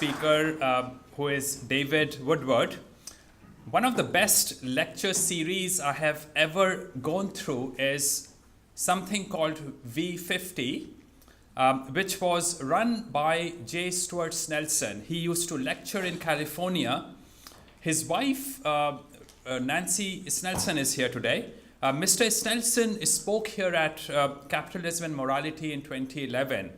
speaker, who is David Woodward. One of the best lecture series I have ever gone through is something called V50, which was run by Stuart Snelson. He used to lecture in California. His wife, Nancy Snelson, is here today. Mr. Snelson spoke here at Capitalism and Morality in 2011.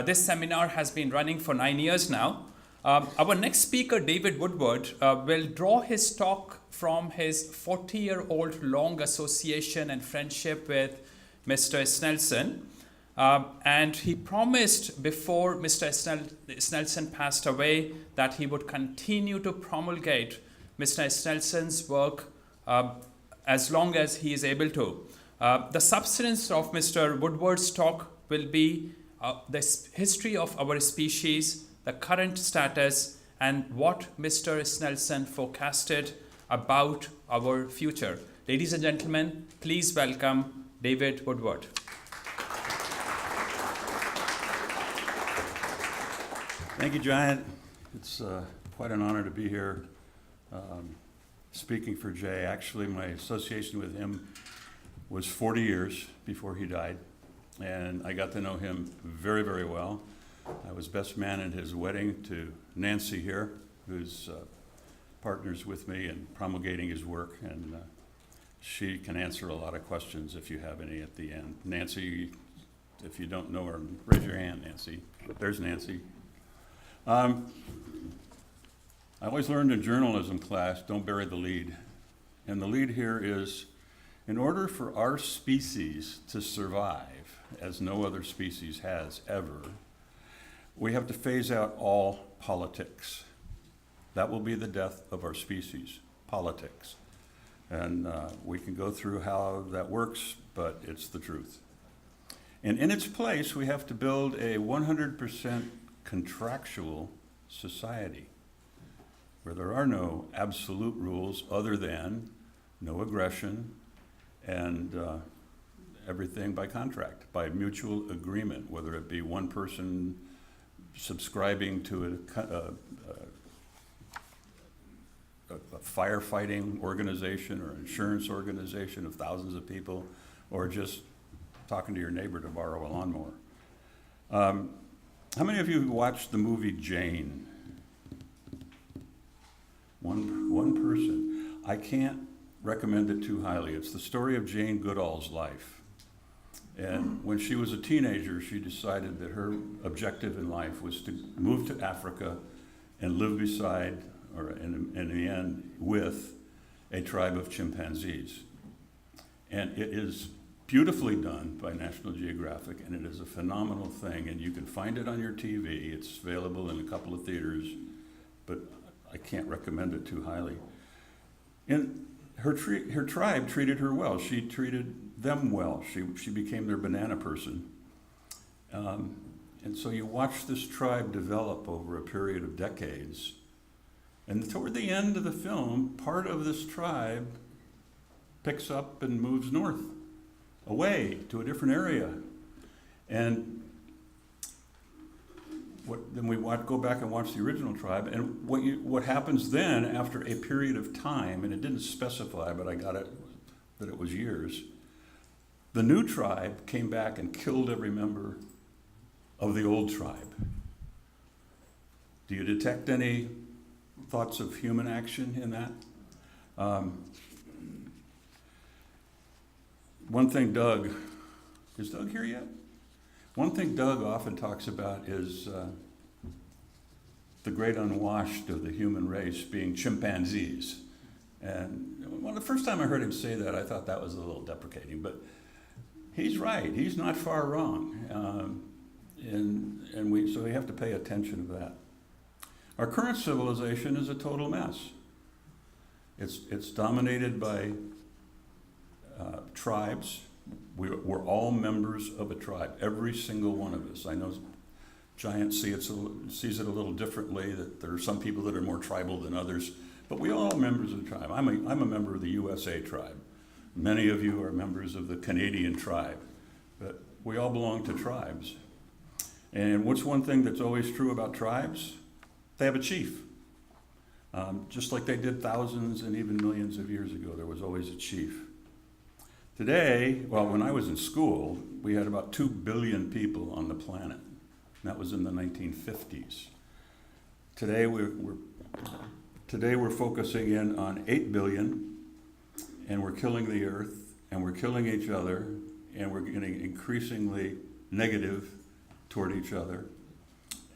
This seminar has been running for 9 years now. Our next speaker, David Woodward, will draw his talk from his 40-year-old long association and friendship with Mr. Snelson. And he promised before Mr. Snelson passed away that he would continue to promulgate Mr. Snelson's work as long as he is able to. The substance of Mr. Woodward's talk will be the history of our species, the current status, and what Mr. Snelson forecasted about our future. Ladies and gentlemen, please welcome David Woodward. Thank you, Giant. It's quite an honor to be here speaking for Jay. Actually, my association with him was 40 years before he died, and I got to know him very, very well. I was best man at his wedding to Nancy here, who's partners with me in promulgating his work, and she can answer a lot of questions if you have any at the end. Nancy, if you don't know her, raise your hand, Nancy. There's Nancy. I always learned in journalism class, don't bury the lead. And the lead here is, in order for our species to survive, as no other species has ever, we have to phase out all politics. That will be the death of our species, politics. And we can go through how that works, but it's the truth. And in its place, we have to build a 100% contractual society where there are no absolute rules other than no aggression and everything by contract, by mutual agreement, whether it be one person subscribing to a firefighting organization or insurance organization of thousands of people, or just talking to your neighbor to borrow a lawnmower. How many of you watched the movie Jane? One person. I can't recommend it too highly. It's the story of Jane Goodall's life. And when she was a teenager, she decided that her objective in life was to move to Africa and live beside, or in the end, with a tribe of chimpanzees. And it is beautifully done by National Geographic, and it is a phenomenal thing, and you can find it on your TV. It's available in a couple of theaters, but I can't recommend it too highly. And her tribe treated her well. She treated them well. She became their banana person. And so you watch this tribe develop over a period of decades. And toward the end of the film, part of this tribe picks up and moves north, away to a different area. And then we go back and watch the original tribe, and what happens then after a period of time, and it didn't specify, but I got it that it was years, the new tribe came back and killed every member of the old tribe. Do you detect any thoughts of human action in that? One thing is Doug here yet? One thing Doug often talks about is the great unwashed of the human race being chimpanzees. And the first time I heard him say that, I thought that was a little deprecating, but he's right. He's not far wrong. So we have to pay attention to that. Our current civilization is a total mess. It's dominated by tribes. We're all members of a tribe, every single one of us. I know Giant sees it a little differently, that there are some people that are more tribal than others, but we all are members of the tribe. I'm a member of the USA tribe. Many of you are members of the Canadian tribe, but we all belong to tribes. And what's one thing that's always true about tribes? They have a chief. Just like they did thousands and even millions of years ago, there was always a chief. Today, well, when I was in school, we had about 2 billion people on the planet. That was in the 1950s. Today we're focusing in on 8 billion, and we're killing the earth, and we're killing each other, and we're getting increasingly negative toward each other.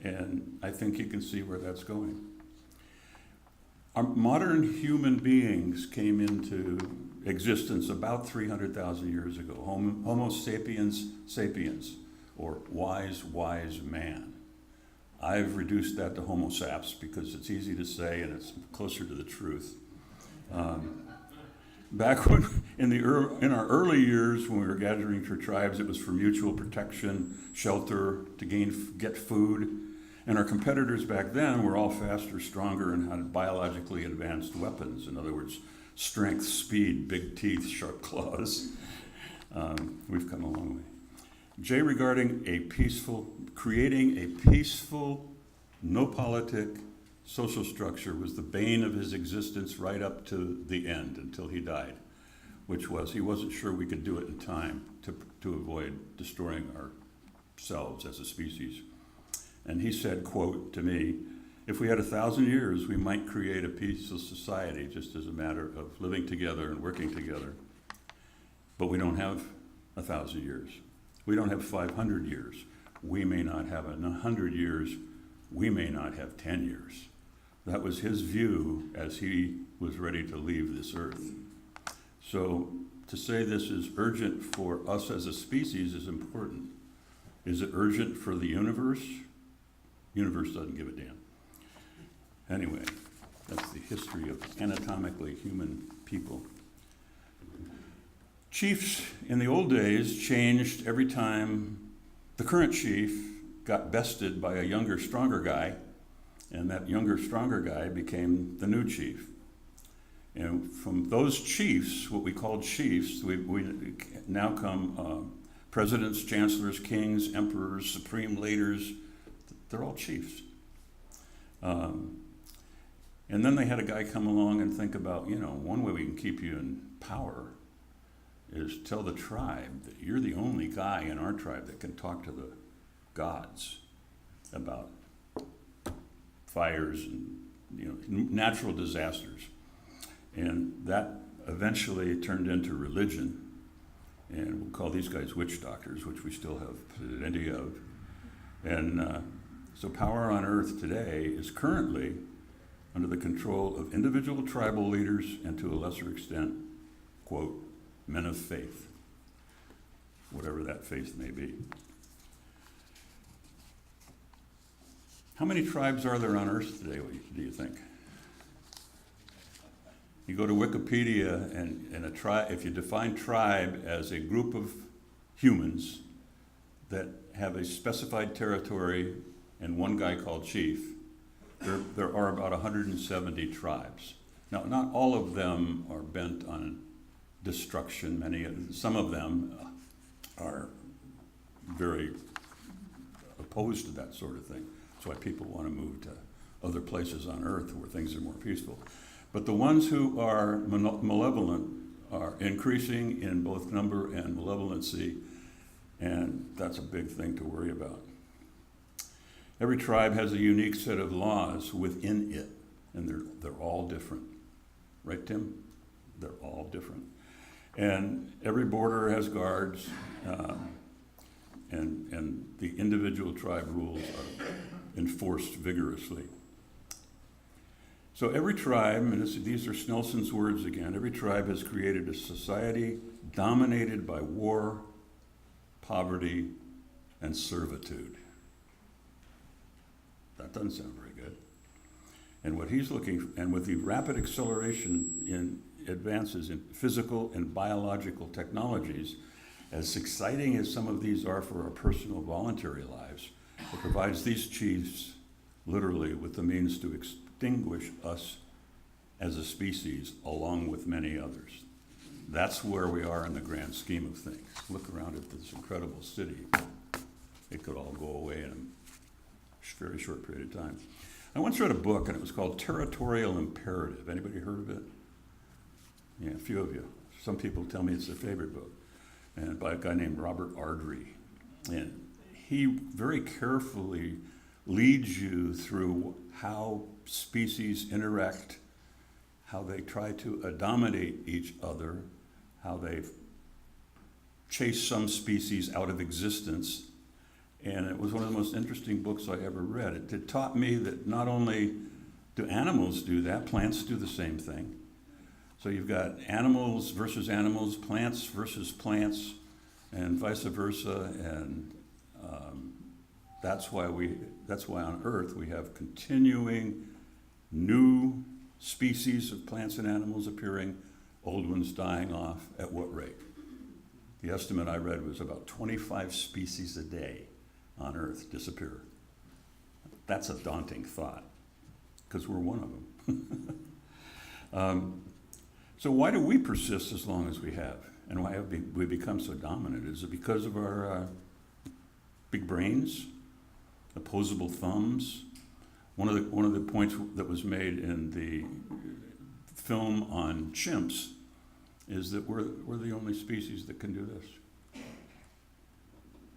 And I think you can see where that's going. Our modern human beings came into existence about 300,000 years ago. Homo sapiens sapiens, or wise man. I've reduced that to Homo saps because it's easy to say and it's closer to the truth. Back when, in our early years when we were gathering for tribes, it was for mutual protection, shelter, to get food. And our competitors back then were all faster, stronger, and had biologically advanced weapons. In other words, strength, speed, big teeth, sharp claws. We've come a long way. Jay, regarding creating a peaceful, no politic social structure was the bane of his existence right up to the end, until he died, which was he wasn't sure we could do it in time to avoid destroying ourselves as a species. And he said, quote, to me, if we had 1,000 years, we might create a peaceful society just as a matter of living together and working together. But we don't have 1,000 years. We don't have 500 years. We may not have 100 years. We may not have 10 years. That was his view as he was ready to leave this earth. So to say this is urgent for us as a species is important. Is it urgent for the universe? Universe doesn't give a damn. Anyway, that's the history of anatomically human people. Chiefs in the old days changed every time the current chief got bested by a younger, stronger guy, and that younger, stronger guy became the new chief. And from those chiefs, what we called chiefs, we now come presidents, chancellors, kings, emperors, supreme leaders. They're all chiefs. And then they had a guy come along and think about, one way we can keep you in power is tell the tribe that you're the only guy in our tribe that can talk to the gods about fires and natural disasters. And that eventually turned into religion. And we'll call these guys witch doctors, which we still have plenty of. And so power on earth today is currently under the control of individual tribal leaders and, to a lesser extent, quote, men of faith, whatever that faith may be. How many tribes are there on earth today, do you think? You go to Wikipedia and a tribe, if you define tribe as a group of humans that have a specified territory and one guy called chief, there are about 170 tribes. Now, not all of them are bent on destruction. Some of them are very opposed to that sort of thing. That's why people want to move to other places on earth where things are more peaceful. But the ones who are malevolent are increasing in both number and malevolency, and that's a big thing to worry about. Every tribe has a unique set of laws within it, and they're all different. Right, Tim? They're all different. And every border has guards, and the individual tribe rules are enforced vigorously. So every tribe, and these are Snelson's words again, every tribe has created a society dominated by war, poverty, and servitude. That doesn't sound very good. And what he's and with the rapid acceleration in advances in physical and biological technologies, as exciting as some of these are for our personal voluntary lives, it provides these chiefs literally with the means to extinguish us as a species along with many others. That's where we are in the grand scheme of things. Look around at this incredible city. It could all go away in a very short period of time. I once read a book, and it was called Territorial Imperative. Anybody heard of it? Yeah, a few of you. Some people tell me it's their favorite book, and by a guy named Robert Ardrey. And he very carefully leads you through how species interact, how they try to dominate each other, how they chase some species out of existence. And it was one of the most interesting books I ever read. It taught me that not only do animals do that, plants do the same thing. So you've got animals versus animals, plants versus plants, and vice versa. And that's why on Earth we have continuing new species of plants and animals appearing, old ones dying off. At what rate? The estimate I read was about 25 species a day on Earth disappear. That's a daunting thought, because we're one of them. So why do we persist as long as we have? And why have we become so dominant? Is it because of our big brains, opposable thumbs? One of the points that was made in the film on chimps is that we're the only species that can do this.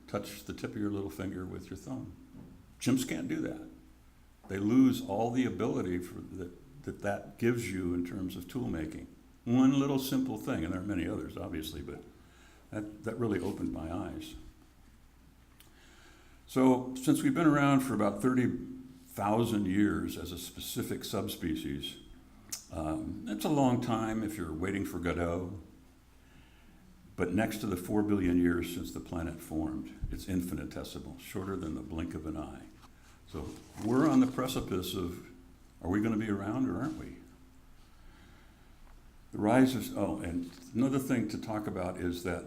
Touch the tip of your little finger with your thumb. Chimps can't do that. They lose all the ability that gives you in terms of tool making. One little simple thing, and there are many others, obviously, but that really opened my eyes. So since we've been around for about 30,000 years as a specific subspecies, that's a long time if you're waiting for Godot. But next to the 4 billion years since the planet formed, it's infinitesimal, shorter than the blink of an eye. So we're on the precipice of, are we going to be around or aren't we? The rise of, and another thing to talk about is that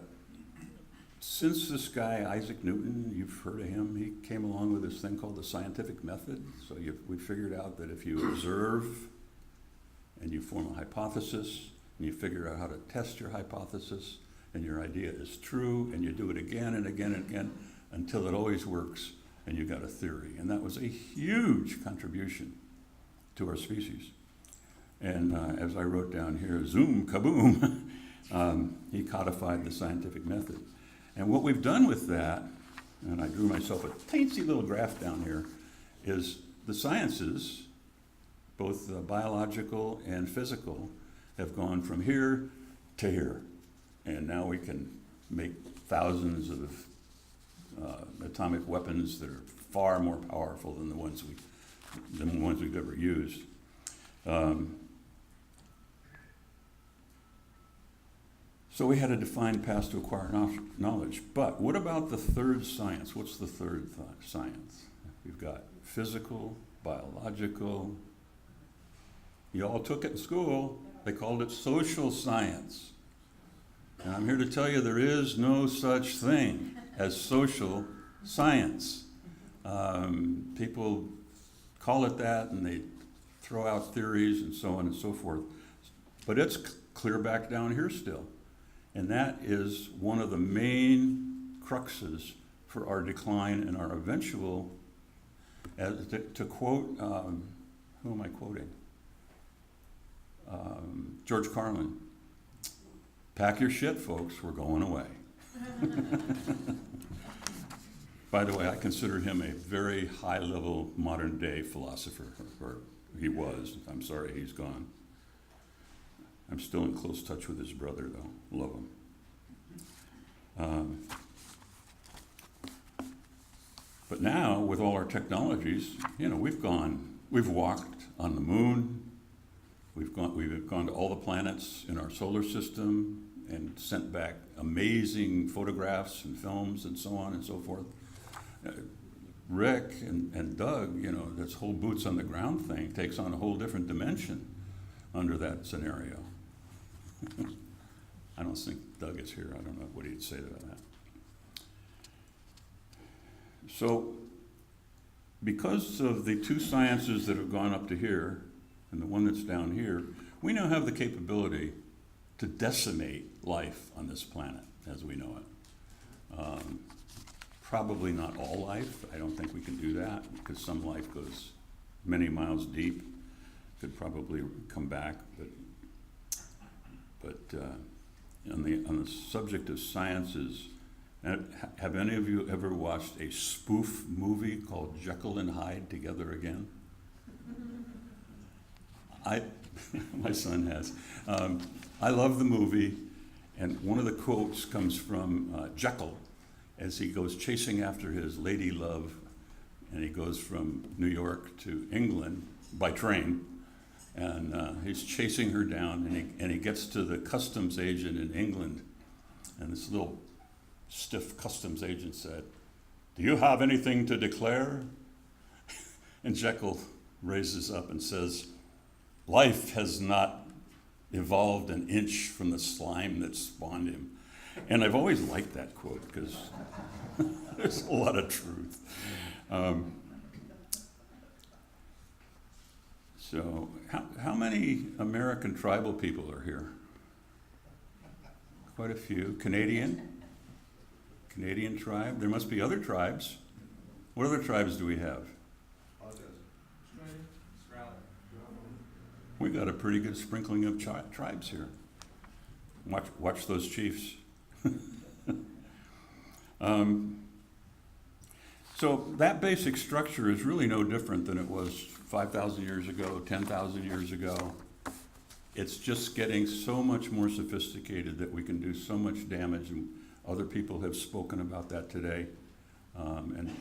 since this guy, Isaac Newton, you've heard of him, he came along with this thing called the scientific method. So we figured out that if you observe and you form a hypothesis, and you figure out how to test your hypothesis, and your idea is true, and you do it again and again and again until it always works, and you got a theory. And that was a huge contribution to our species. And as I wrote down here, zoom, kaboom, he codified the scientific method. And what we've done with that, and I drew myself a teensy little graph down here, is the sciences, both biological and physical, have gone from here to here. And now we can make thousands of atomic weapons that are far more powerful than the ones we've ever used. So we had a defined path to acquire knowledge. But what about the third science? What's the third science? We've got physical, biological. You all took it in school. They called it social science. And I'm here to tell you there is no such thing as social science. People call it that, and they throw out theories and so on and so forth. But it's clear back down here still. And that is one of the main cruxes for our decline and our eventual, to quote, who am I quoting? George Carlin. Pack your shit, folks, we're going away. By the way, I consider him a very high-level modern-day philosopher, or he was. I'm sorry he's gone. I'm still in close touch with his brother, though. Love him. But now, with all our technologies, we've walked on the moon. We've gone to all the planets in our solar system and sent back amazing photographs and films and so on and so forth. Rick and Doug, this whole boots on the ground thing takes on a whole different dimension under that scenario. I don't think Doug is here. I don't know what he'd say about that. So, because of the two sciences that have gone up to here and the one that's down here, we now have the capability to decimate life on this planet as we know it. Probably not all life. I don't think we can do that because some life goes many miles deep. Could probably come back, but on the subject of sciences, have any of you ever watched a spoof movie called Jekyll and Hyde Together Again? My son has. I love the movie, and one of the quotes comes from Jekyll as he goes chasing after his lady love, and he goes from New York to England by train. And he's chasing her down, and he gets to the customs agent in England, and this little stiff customs agent said, "Do you have anything to declare?" And Jekyll raises up and says, "Life has not evolved an inch from the slime that spawned him." And I've always liked that quote because there's a lot of truth. So how many American tribal people are here? Quite a few. Canadian tribe. There must be other tribes. What other tribes do we have? We got a pretty good sprinkling of tribes here. Watch those chiefs. So that basic structure is really no different than it was 5,000 years ago, 10,000 years ago. It's just getting so much more sophisticated that we can do so much damage, and other people have spoken about that today and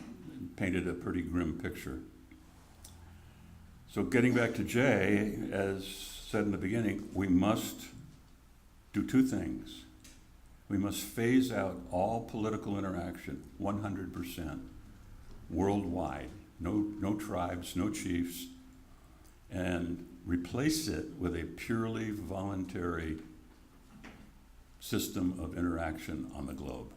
painted a pretty grim picture. So getting back to Jay, as said in the beginning, we must do two things. We must phase out all political interaction, 100%, worldwide. No tribes, no chiefs, and replace it with a purely voluntary system of interaction on the globe.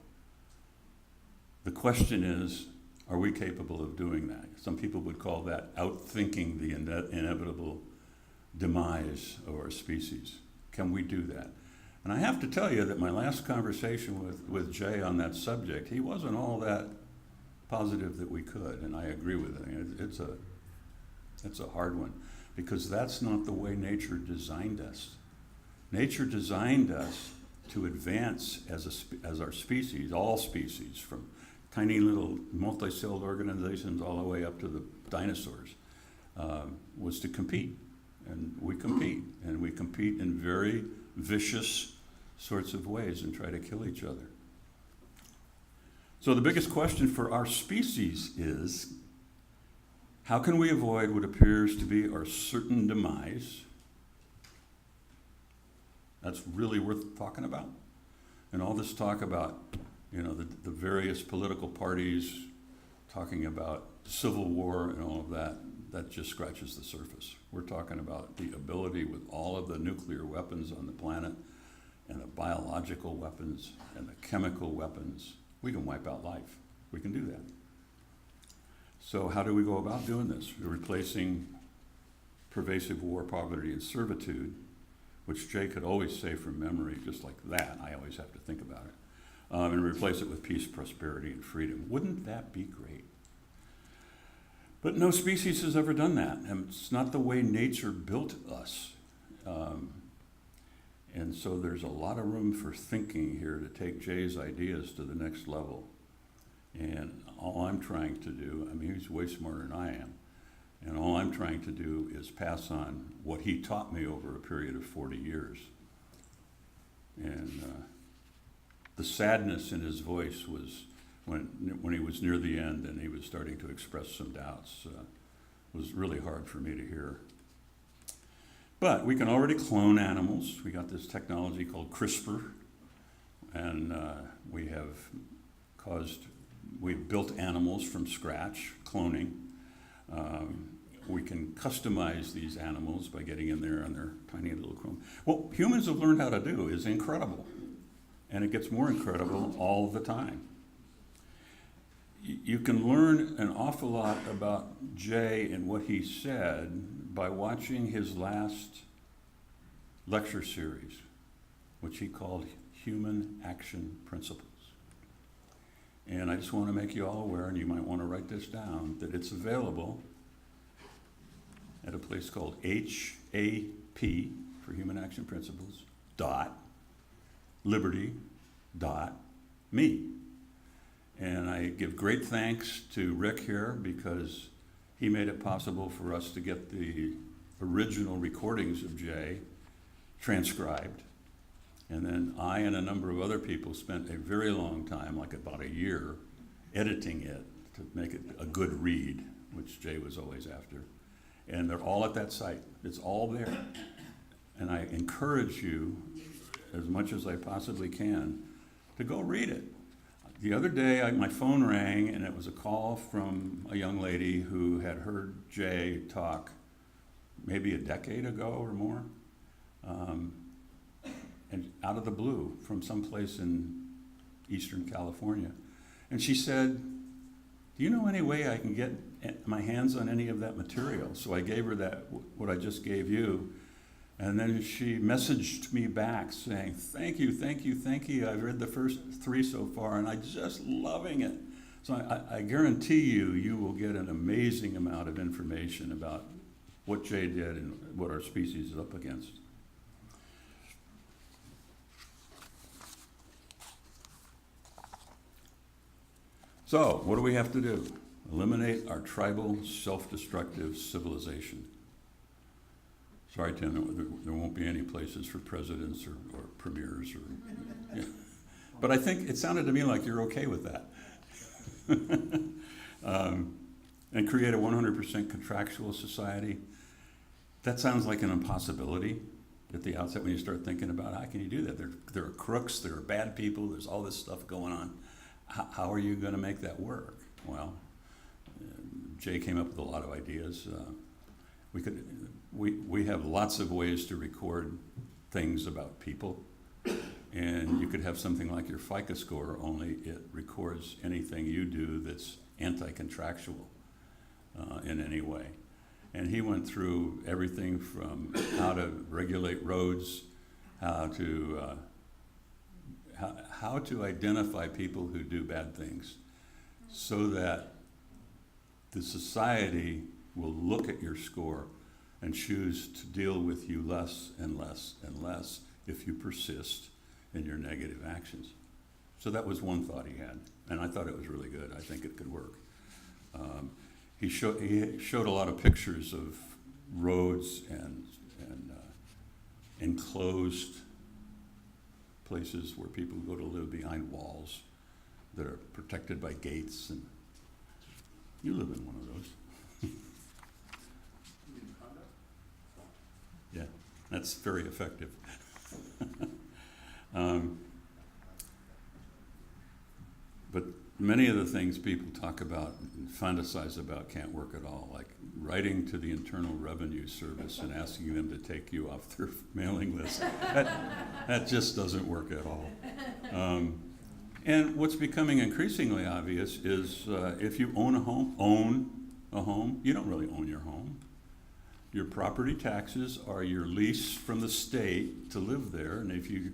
The question is, are we capable of doing that? Some people would call that outthinking the inevitable demise of our species. Can we do that? And I have to tell you that my last conversation with Jay on that subject, he wasn't all that positive that we could, and I agree with it. It's a hard one, because that's not the way nature designed us. Nature designed us to advance as our species, all species, from tiny little multi-celled organizations all the way up to the dinosaurs, was to compete. And we compete in very vicious sorts of ways and try to kill each other. So the biggest question for our species is, how can we avoid what appears to be our certain demise? That's really worth talking about. And all this talk about, the various political parties talking about civil war and all of that, that just scratches the surface. We're talking about the ability with all of the nuclear weapons on the planet and the biological weapons and the chemical weapons. We can wipe out life. We can do that. So how do we go about doing this? We're replacing pervasive war, poverty, and servitude, which Jay could always say from memory just like that. I always have to think about it. And replace it with peace, prosperity, and freedom. Wouldn't that be great? But no species has ever done that. And it's not the way nature built us. And so there's a lot of room for thinking here to take Jay's ideas to the next level. And all I'm trying to do, he's way smarter than I am, and all I'm trying to do is pass on what he taught me over a period of 40 years. And the sadness in his voice was, when he was near the end and he was starting to express some doubts, was really hard for me to hear. But we can already clone animals. We got this technology called CRISPR, and we've built animals from scratch, cloning. We can customize these animals by getting in there on their tiny little chrome. What humans have learned how to do is incredible, and it gets more incredible all the time. You can learn an awful lot about Jay and what he said by watching his last lecture series, which he called Human Action Principles. And I just want to make you all aware, and you might want to write this down, that it's available at a place called HAP, for Human Action Principles, liberty.me. And I give great thanks to Rick here because he made it possible for us to get the original recordings of Jay transcribed. And then I and a number of other people spent a very long time, like about a year, editing it to make it a good read, which Jay was always after. And they're all at that site. It's all there. And I encourage you, as much as I possibly can, to go read it. The other day, my phone rang, and it was a call from a young lady who had heard Jay talk maybe a decade ago or more, and out of the blue, from someplace in Eastern California. And she said, do you know any way I can get my hands on any of that material? So I gave her that, what I just gave you. And then she messaged me back saying, thank you. I've read the first 3 so far, and I'm just loving it. So I guarantee you will get an amazing amount of information about what Jay did and what our species is up against. So, what do we have to do? Eliminate our tribal, self-destructive civilization. Sorry, Tim, there won't be any places for presidents or premiers. Yeah. But I think it sounded to me like you're okay with that. And create a 100% contractual society. That sounds like an impossibility at the outset when you start thinking about how can you do that? There are crooks, there are bad people, there's all this stuff going on. How are you going to make that work? Well, Jay came up with a lot of ideas. We have lots of ways to record things about people, and you could have something like your FICA score, only it records anything you do that's anti-contractual in any way. And he went through everything from how to regulate roads, how to identify people who do bad things so that the society will look at your score and choose to deal with you less and less and less if you persist in your negative actions. So that was one thought he had, and I thought it was really good. I think it could work. He showed a lot of pictures of roads and enclosed places where people go to live behind walls that are protected by gates, and you live in one of those. Yeah, that's very effective. But many of the things people talk about and fantasize about can't work at all, like writing to the Internal Revenue Service and asking them to take you off their mailing list. That just doesn't work at all. And what's becoming increasingly obvious is if you own a home, you don't really own your home. Your property taxes are your lease from the state to live there, and if you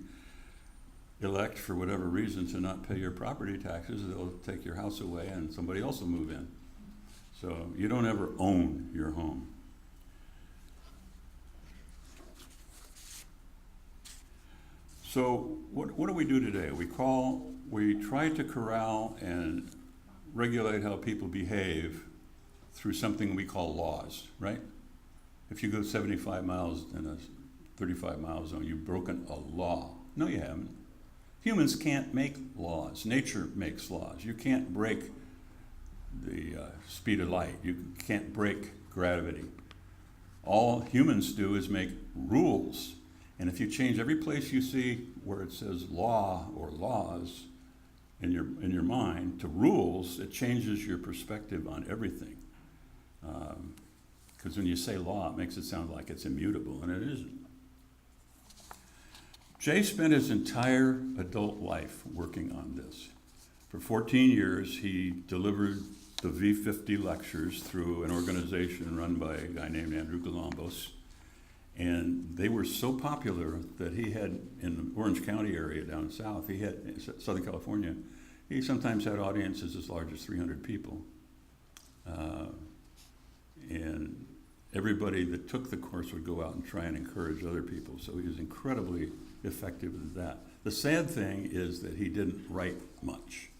elect for whatever reason to not pay your property taxes, they'll take your house away and somebody else will move in. So you don't ever own your home. So what do we do today? We try to corral and regulate how people behave through something we call laws, right? If you go 75 miles in a 35-mile zone, you've broken a law. No, you haven't. Humans can't make laws. Nature makes laws. You can't break the speed of light. You can't break gravity. All humans do is make rules. And if you change every place you see where it says law or laws in your mind to rules, it changes your perspective on everything. Because when you say law, it makes it sound like it's immutable, and it isn't. Jay spent his entire adult life working on this. For 14 years, he delivered the V50 lectures through an organization run by a guy named Andrew Galambos. And they were so popular that he had, in the Orange County area down south, he had, Southern California, he sometimes had audiences as large as 300 people. And everybody that took the course would go out and try and encourage other people. So he was incredibly effective at that. The sad thing is that he didn't write much.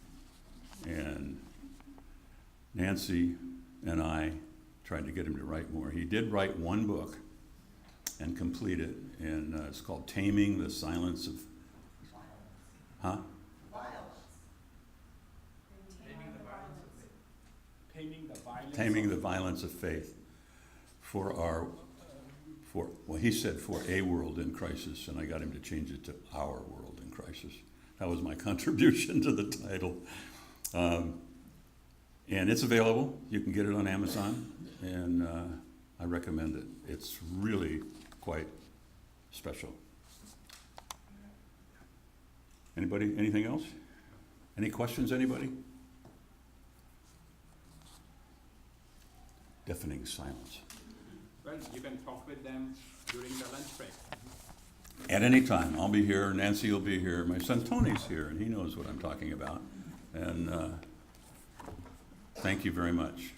And Nancy and I tried to get him to write more. He did write one book and complete it, and it's called Taming the Silence of... Huh? Taming the Violence of Faith. Well, he said for a world in crisis, and I got him to change it to our world in crisis. That was my contribution to the title. And it's available. You can get it on Amazon, and I recommend it. It's really quite special. Anybody, anything else? Any questions, anybody? Deafening silence. Well, you can talk with them during the lunch break. At any time. I'll be here. Nancy will be here. My son Tony's here, and he knows what I'm talking about. And thank you very much.